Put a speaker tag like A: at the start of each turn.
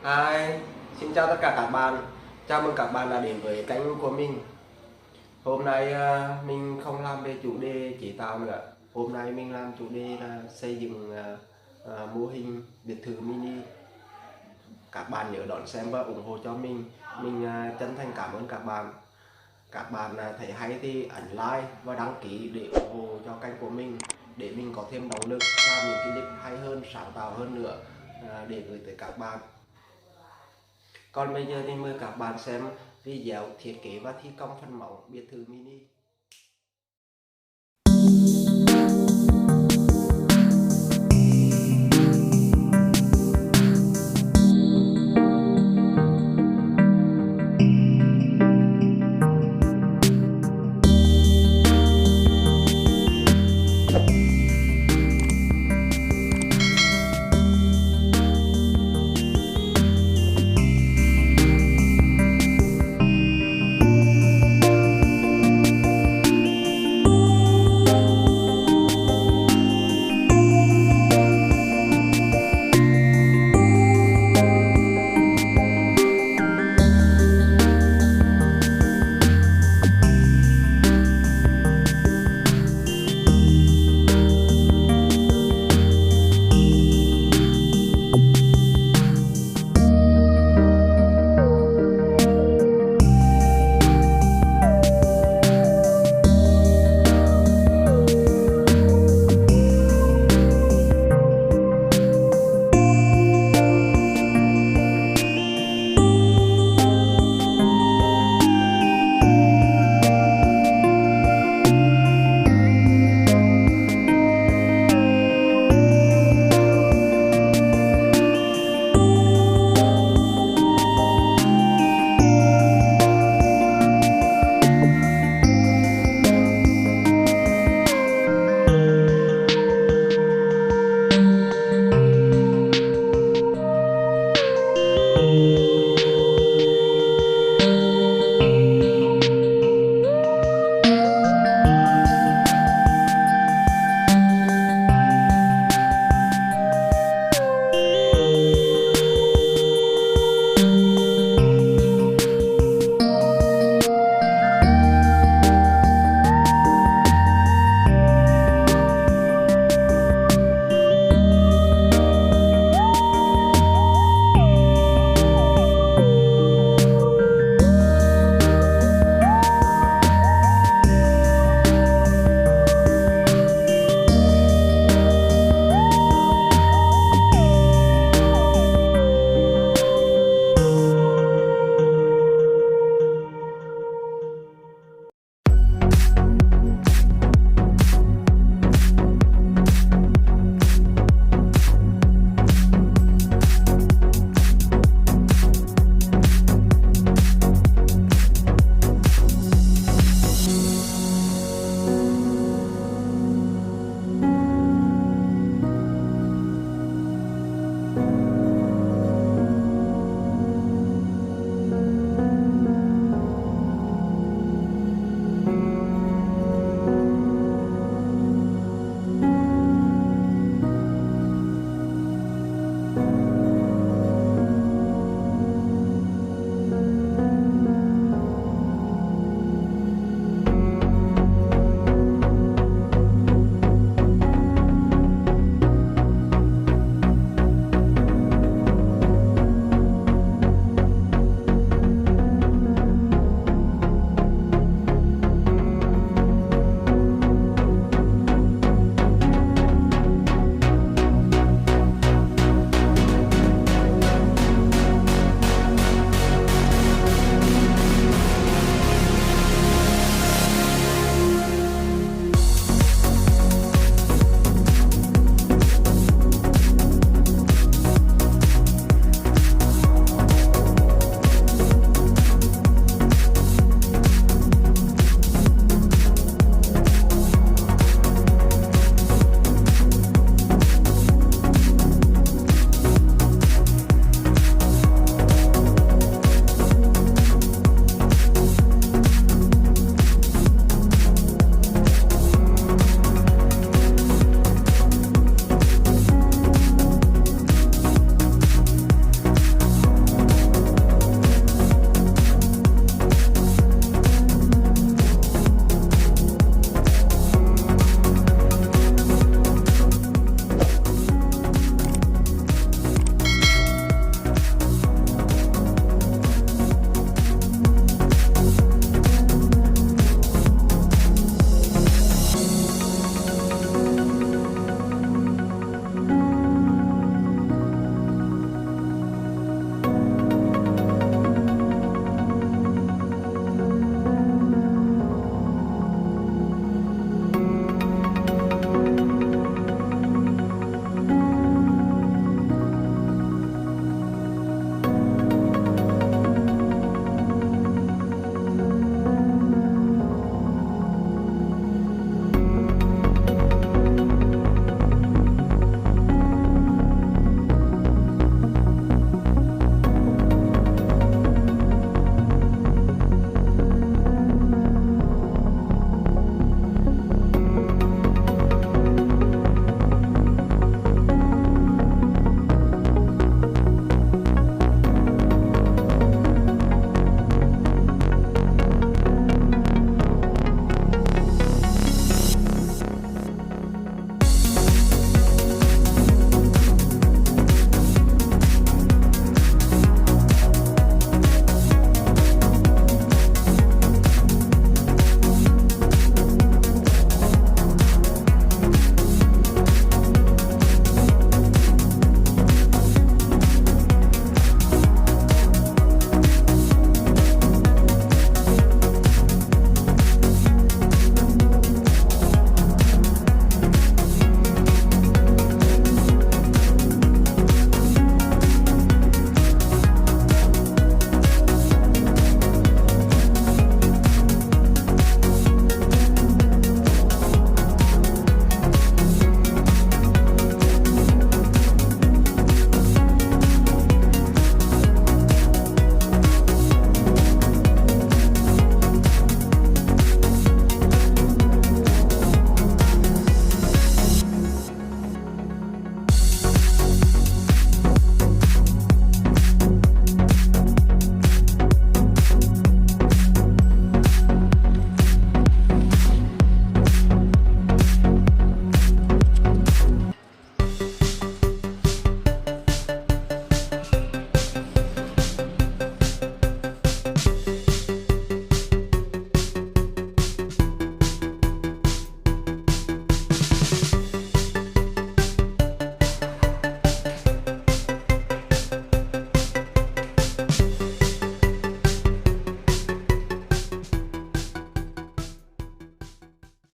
A: Hi, xin chào tất cả các bạn. Chào mừng các bạn đã đến với kênh của mình. Hôm nay mình không làm về chủ đề chế tạo nữa. Hôm nay mình làm chủ đề là xây dựng mô hình biệt thự mini. Các bạn nhớ đón xem và ủng hộ cho mình. Mình chân thành cảm ơn các bạn. Các bạn thấy hay thì ấn like và đăng ký để ủng hộ cho kênh của mình, để mình có thêm động lực làm những clip hay hơn, sáng tạo hơn nữa để gửi tới các bạn. Còn bây giờ thì mời các bạn xem video thiết kế và thi công phần mẫu biệt thự mini.